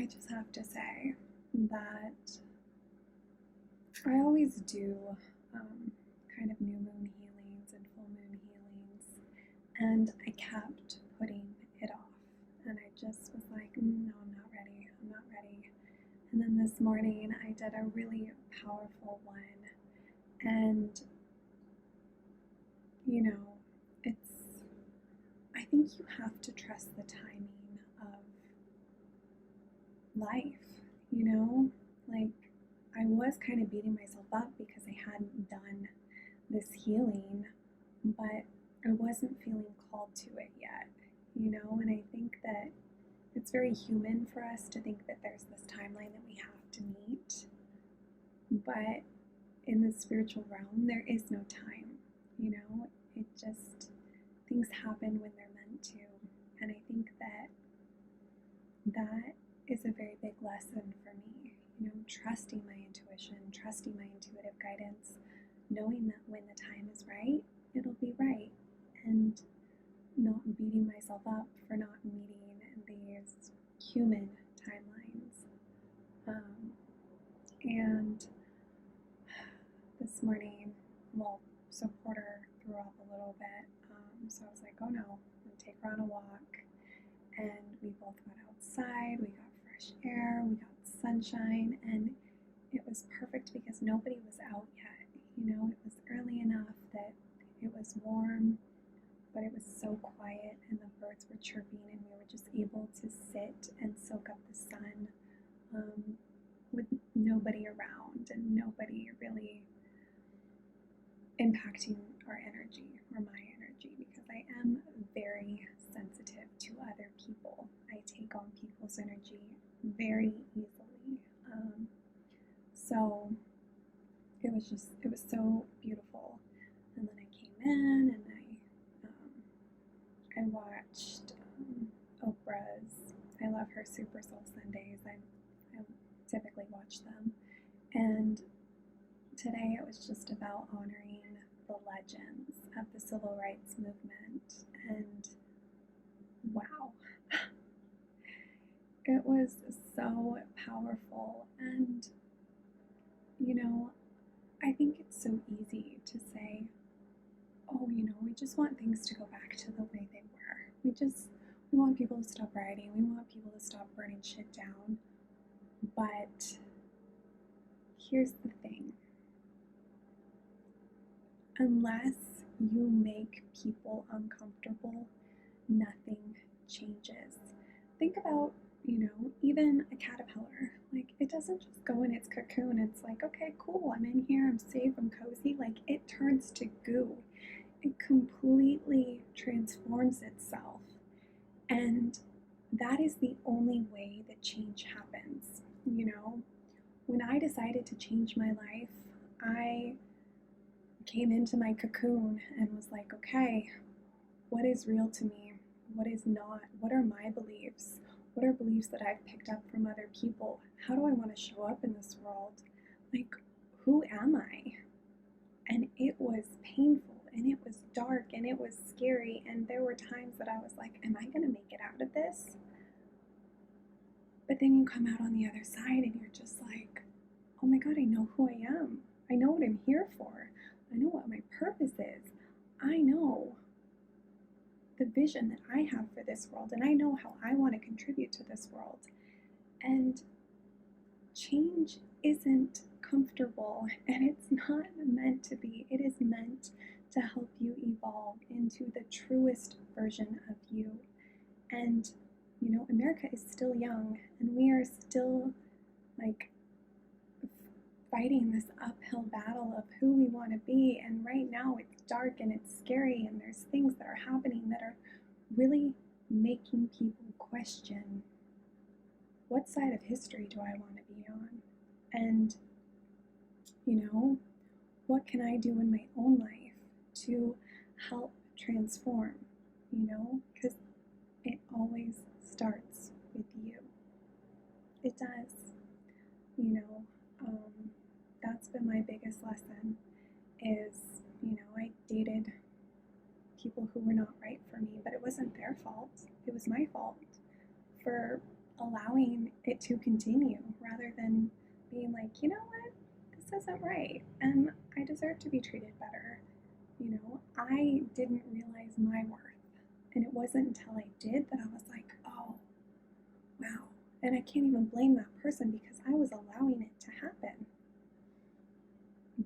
just have to say that I always do um, kind of new moon healings and full moon healings, and I kept putting it off. And I just was like, no, I'm not ready. I'm not ready. And then this morning I did a really powerful one. And, you know, it's, I think you have to trust the timing of life, you know? Like, I was kind of beating myself up because I hadn't done this healing, but I wasn't feeling called to it yet, you know? And I think that it's very human for us to think that there's this timeline that we have to meet, but in the spiritual realm, there is no time, you know? It just, things happen when they're meant to. And I think that that is a very big lesson for me, you know, trusting my intuition, trusting my intuitive guidance, knowing that when the time is right, it'll be right, and not beating myself up for not meeting these human timelines. And this morning, well, so Porter threw up a little bit, so I was like, oh no, I'm gonna take her on a walk. And we both got outside, we got fresh air, we got sunshine, and it was perfect because nobody was out yet. You know, it was early enough that it was warm, but it was so quiet, and the birds were chirping, and we were just able to sit and soak up the sun with nobody around and nobody really impacting our energy or my energy, because I am very sensitive to other people. I take on people's energy very easily. So it was so beautiful. And then I came in and I watched Oprah's. I love her Super Soul Sundays. I typically watch them. And today it was just about honoring the legends of the civil rights movement. And wow, it was so powerful. And, you know, I think it's so easy to say, oh, you know, we just want things to go back to the way they were. We want people to stop rioting. We want people to stop burning shit down. But here's the thing. Unless you make people uncomfortable, nothing changes. Think about, you know, even a caterpillar. Like, it doesn't just go in its cocoon. It's like, okay, cool, I'm in here, I'm safe, I'm cozy. Like, it turns to goo. It completely transforms itself. And that is the only way that change happens. You know, when I decided to change my life, I came into my cocoon and was like, okay, what is real to me? What is not? What are my beliefs? What are beliefs that I've picked up from other people? How do I want to show up in this world? Like, who am I? And it was painful, and it was dark, and it was scary, and there were times that I was like, am I going to make it out of this? But then you come out on the other side and you're just like, oh my God, I know who I am. I know what I'm here for. I know what my purpose is. I know the vision that I have for this world, and I know how I want to contribute to this world. And change isn't comfortable, and it's not meant to be. It is meant to help you evolve into the truest version of you. And, you know, America is still young, and we are still like fighting this uphill battle of who we want to be. And right now it's dark and it's scary, and there's things that are happening that are really making people question, what side of history do I want to be on? And, you know, what can I do in my own life to help transform, you know? Because it always starts with you. It does. You know, that's been my biggest lesson is, you know, I dated people who were not right for me, but it wasn't their fault. It was my fault for allowing it to continue rather than being like, you know what, this isn't right and I deserve to be treated better. You know, I didn't realize my worth. And it wasn't until I did that I was like, oh, wow. And I can't even blame that person because I was allowing it to happen.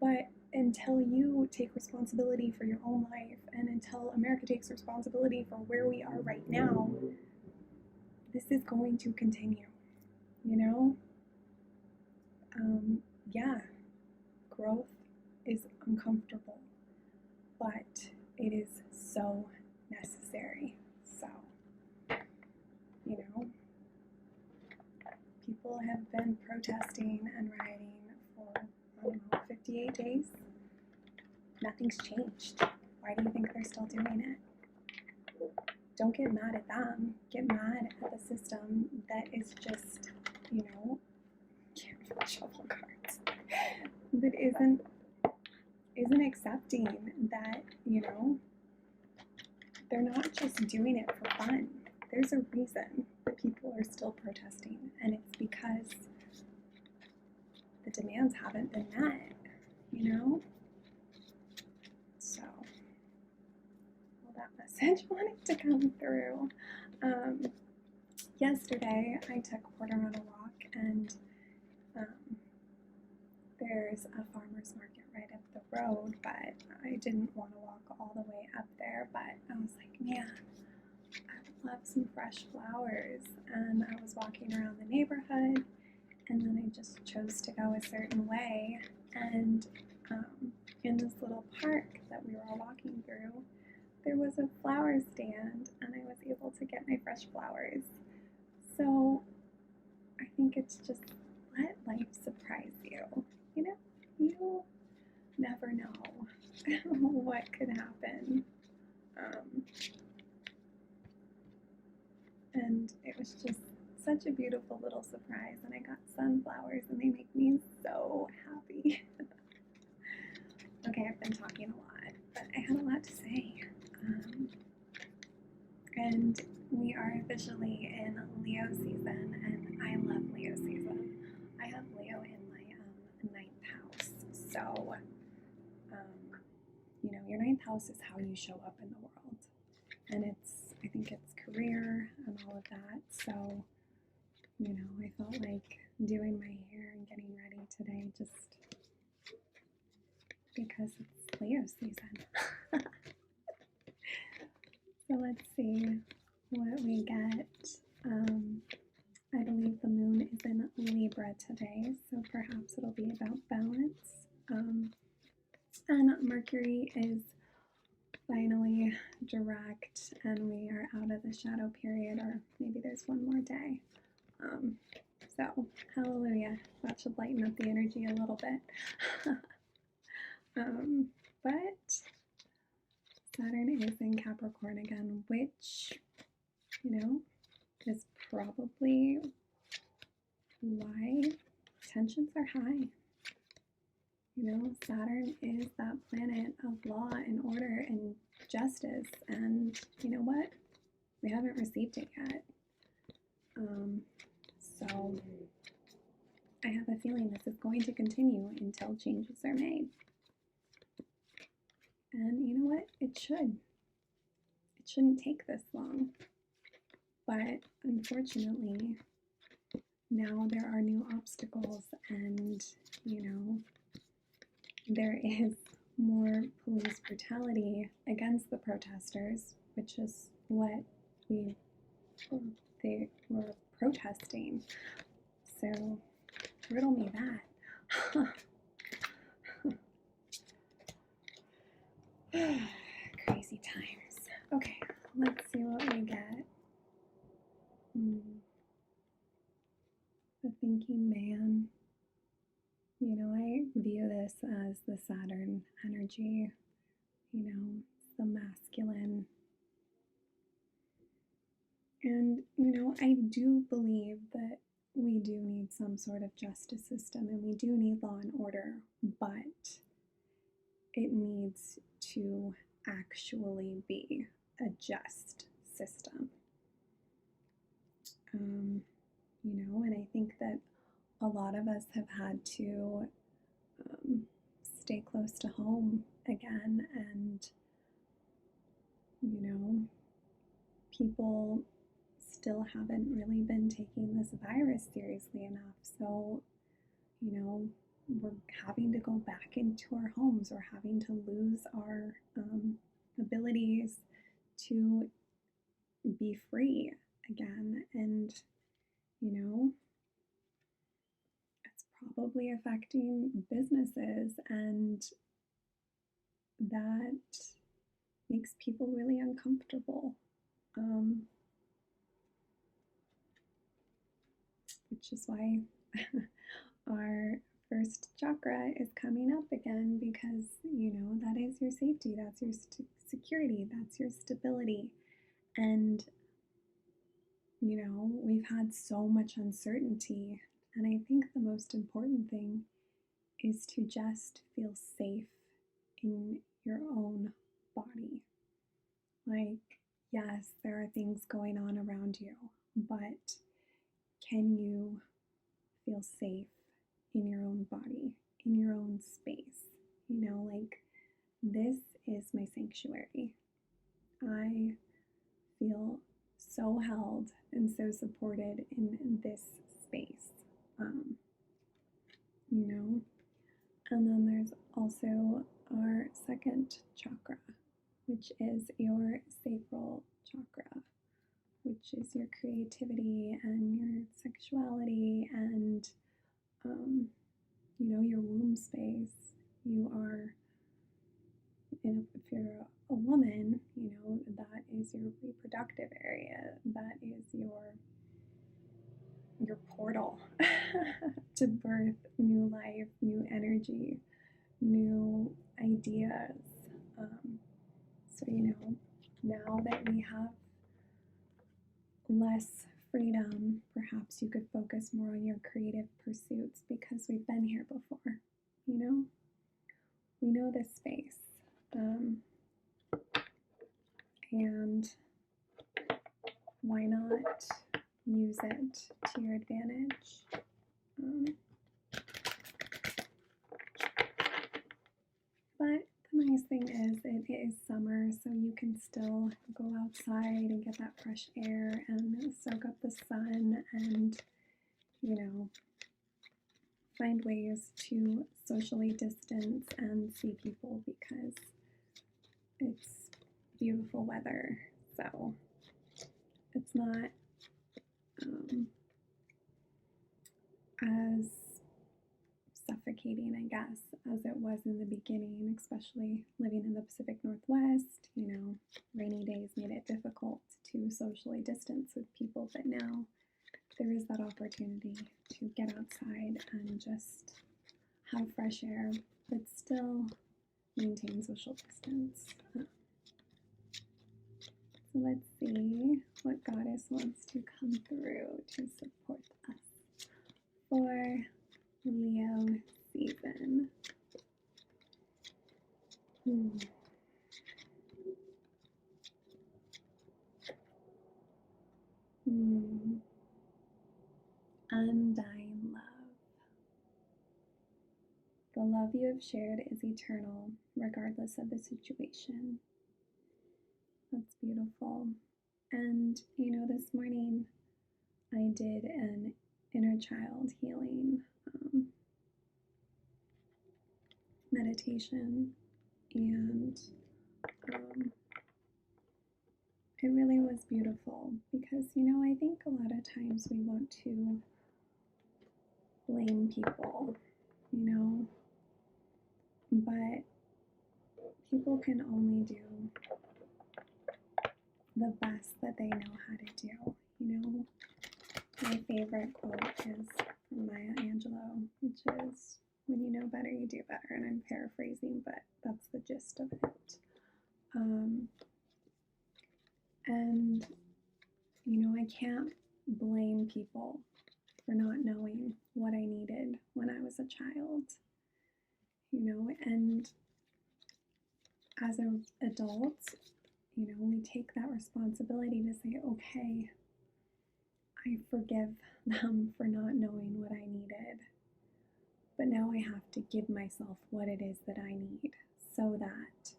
But until you take responsibility for your own life and until America takes responsibility for where we are right now, this is going to continue, you know? Yeah, growth is uncomfortable, but it is so necessary. So, you know, people have been protesting and rioting for, I don't know, 58 days. Nothing's changed. Why do you think they're still doing it? Don't get mad at them. Get mad at the system that is just, you know, shovel cards. That isn't accepting that, you know, they're not just doing it for fun. There's a reason that people are still protesting, and it's because the demands haven't been met, you know? So, well, that message wanted to come through. Yesterday, I took Porter on a walk, and there's a farmer's market right up the road, but I didn't want to walk all the way up there, but I was like, man, I would love some fresh flowers. And I was walking around the neighborhood, and then I just chose to go a certain way. And in this little park that we were all walking through, there was a flower stand, and I was able to get my fresh flowers. So I think it's just let life surprise you. You know, you never know what could happen. And it was just such a beautiful little surprise. And I got sunflowers, and they make me so happy. Okay, I've been talking a lot, but I had a lot to say. And we are officially in Leo season, and I love Leo season. I have Leo in my 9th house. So, you know, your 9th house is how you show up in the world. And I think it's career and all of that. So, you know, I felt like doing my hair and getting ready today just because it's Leo season. So let's see what we get. I believe the moon is in Libra today, so perhaps it'll be about balance. And Mercury is finally direct, and we are out of the shadow period, or maybe there's one more day. So, hallelujah. That should lighten up the energy a little bit. But Saturn is in Capricorn again, which, you know, is probably why tensions are high. You know, Saturn is that planet of law and order and justice, and you know what? We haven't received it yet. So I have a feeling this is going to continue until changes are made. And you know what? It should. It shouldn't take this long. But unfortunately, now there are new obstacles, and you know, there is more police brutality against the protesters, which is what they were protesting. So riddle me that. Crazy times. Okay, let's see what we get. The thinking man. You know, I view this as the Saturn energy. You know, the masculine. And, you know, I do believe that we do need some sort of justice system, and we do need law and order, but it needs to actually be a just system. And I think that a lot of us have had to um, stay close to home again, and people still haven't really been taking this virus seriously enough. So, we're having to go back into our homes. We're having to lose our abilities to be free again. And, it's probably affecting businesses, and that makes people really uncomfortable. Um, which is why our first chakra is coming up again, because that is your safety, that's your security, that's your stability. And we've had so much uncertainty, and I think the most important thing is to just feel safe in your own body. Like, yes, there are things going on around you, but can you feel safe in your own body, in your own space? Like, this is my sanctuary. I feel so held and so supported in this space. And then there's also our second chakra, which is your sacral chakra, which is your creativity and your sexuality and, your womb space. You are, if you're a woman, that is your reproductive area. That is your portal to birth new life, new energy, new ideas. So, now that we have less freedom, perhaps you could focus more on your creative pursuits, because we've been here before. We know this space. And why not use it to your advantage? But the nice thing is, it is summer, so you can still go outside and get that fresh air and soak up the sun and, find ways to socially distance and see people, because it's beautiful weather. So it's not as suffocating, I guess, as it was in the beginning, especially living in the Pacific Northwest. Rainy days made it difficult to socially distance with people, but now there is that opportunity to get outside and just have fresh air, but still maintain social distance. So let's see what goddess wants to come through to support us for Leo season. Undying love. The love you have shared is eternal, regardless of the situation. That's beautiful. And this morning I did an inner child healing meditation, and it really was beautiful, because I think a lot of times we want to blame people, but people can only do the best that they know how to do. My favorite quote is from Maya Angelou, which is, "When you know better, you do better." And I'm paraphrasing, but that's the gist of it. And I can't blame people for not knowing what I needed when I was a child. And as an adult, we take that responsibility to say, okay, I forgive them for not knowing what I needed. But now I have to give myself what it is that I need so that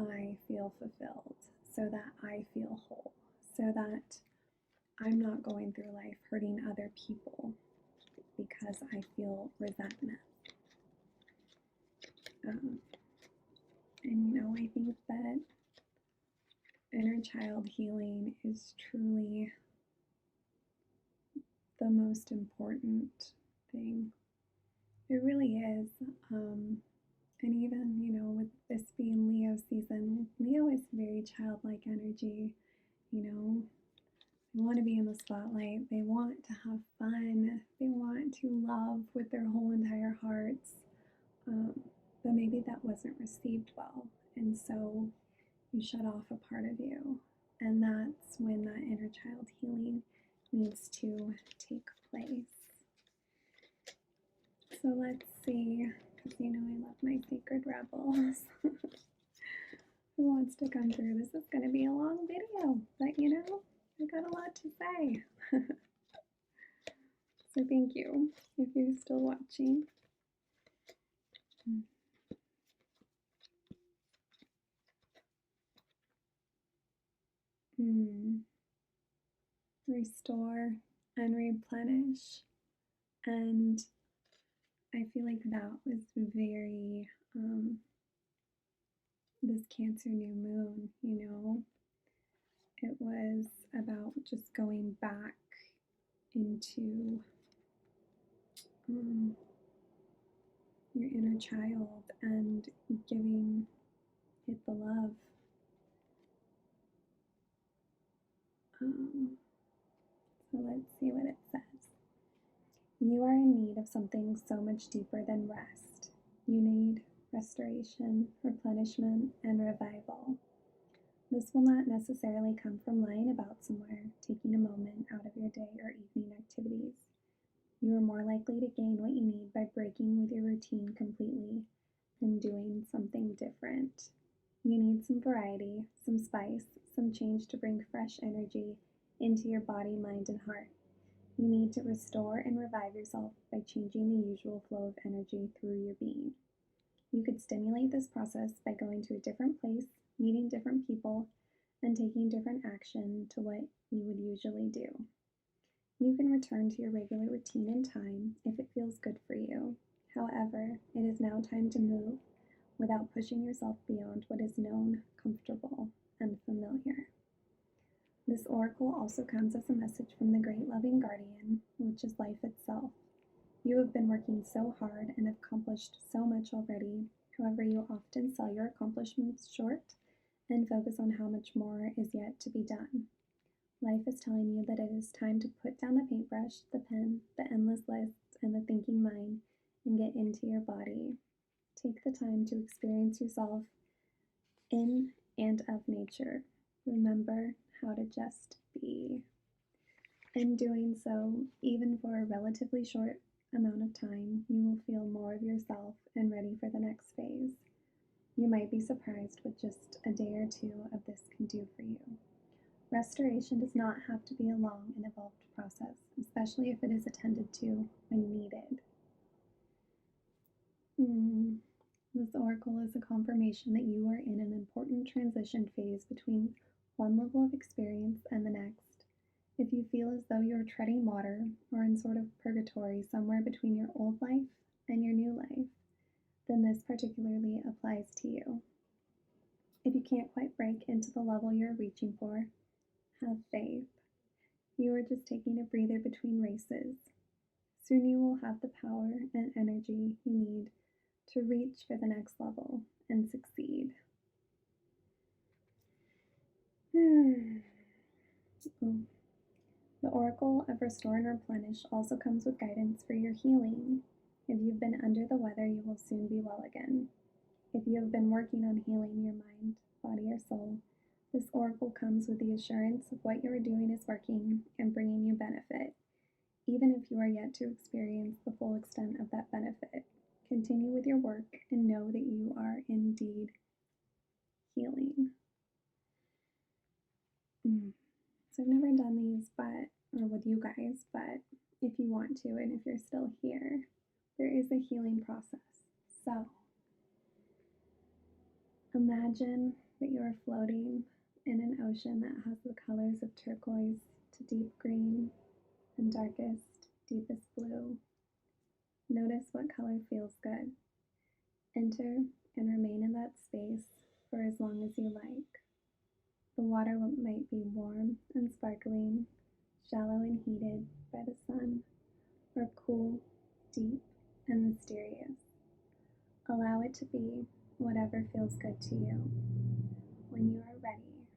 I feel fulfilled, so that I feel whole, so that I'm not going through life hurting other people because I feel resentment. And I think that inner child healing is truly the most important thing. It really is. And even, with this being Leo season, Leo is very childlike energy. They want to be in the spotlight. They want to have fun. They want to love with their whole entire hearts. But maybe that wasn't received well. And so you shut off a part of you. And that's when that inner child healing needs to take place. So let's see, because I love my sacred rebels. Who wants to come through? This is going to be a long video, but I got a lot to say. So thank you if you're still watching. Restore and replenish. And I feel like that was very, this Cancer new moon, it was about just going back into your inner child and giving it the love. So let's see what it says. You are in need of something so much deeper than rest. You need restoration, replenishment, and revival. This will not necessarily come from lying about somewhere, taking a moment out of your day or evening activities. You are more likely to gain what you need by breaking with your routine completely and doing something different. You need some variety, some spice, some change to bring fresh energy into your body, mind, and heart. You need to restore and revive yourself by changing the usual flow of energy through your being. You could stimulate this process by going to a different place, meeting different people, and taking different action to what you would usually do. You can return to your regular routine in time if it feels good for you. However, it is now time to move without pushing yourself beyond what is known, comfortable, and familiar. This oracle also comes as a message from the great loving guardian, which is life itself. You have been working so hard and have accomplished so much already. However, you often sell your accomplishments short and focus on how much more is yet to be done. Life is telling you that it is time to put down the paintbrush, the pen, the endless lists, and the thinking mind and get into your body. Take the time to experience yourself in and of nature. Remember how to just be. In doing so, even for a relatively short amount of time, you will feel more of yourself and ready for the next phase. You might be surprised what just a day or two of this can do for you. Restoration does not have to be a long and involved process, especially if it is attended to when needed. This oracle is a confirmation that you are in an important transition phase between one level of experience and the next. If you feel as though you are treading water or in sort of purgatory somewhere between your old life and your new life, then this particularly applies to you. If you can't quite break into the level you're reaching for, have faith. You are just taking a breather between races. Soon you will have the power and energy you need to reach for the next level and succeed. The Oracle of Restore and Replenish also comes with guidance for your healing. If you've been under the weather, you will soon be well again. If you have been working on healing your mind, body, or soul, this oracle comes with the assurance of what you are doing is working and bringing you benefit, even if you are yet to experience the full extent of that benefit. Continue with your work and know that you are indeed healing. So I've never done these, or with you guys, but if you want to and if you're still here, there is a healing process. So imagine that you are floating in an ocean that has the colors of turquoise to deep green and darkest, deepest blue. Notice what color feels good. Enter and remain in that space for as long as you like. The water might be warm and sparkling, shallow and heated by the sun, or cool, deep, and mysterious. Allow it to be whatever feels good to you. When you are ready,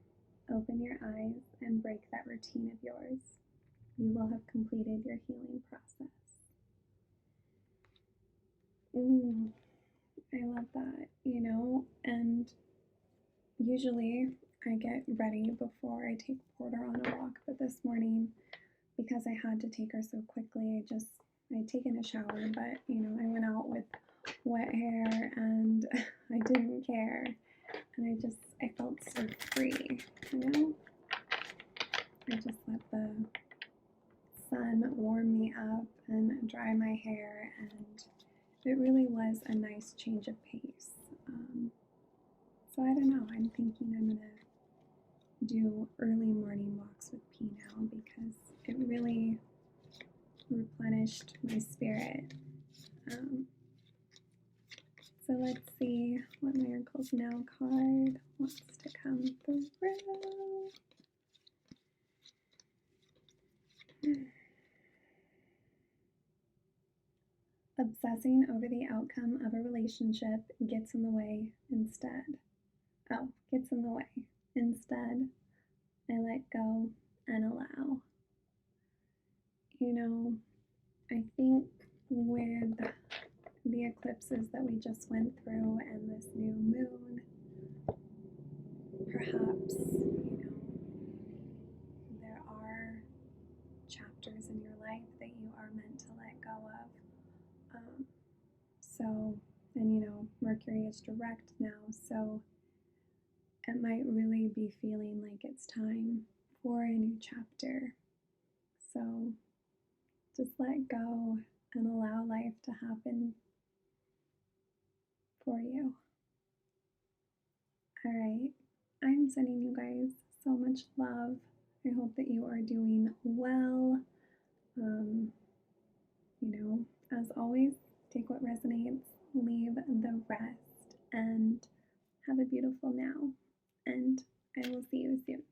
open your eyes and break that routine of yours. You will have completed your healing process. I love that, and usually I get ready before I take Porter on a walk, but this morning, because I had to take her so quickly, I'd taken a shower, but I went out with wet hair and I didn't care, and I felt so free, I just let the sun warm me up and dry my hair, and it really was a nice change of pace. So I don't know, I'm thinking I'm gonna do early morning walks with P now because it really replenished my spirit. So let's see what Miracles Now card wants to come through. Obsessing over the outcome of a relationship gets in the way instead. Gets in the way. Instead, I let go and allow. I think with the eclipses that we just went through and this new moon, perhaps, there are chapters in your life that you are meant to let go of. Mercury is direct now, so it might really be feeling like it's time for a new chapter. So just let go and allow life to happen for you. All right, I'm sending you guys so much love. I hope that you are doing well. As always, take what resonates, leave the rest, and have a beautiful now. And I will see you soon.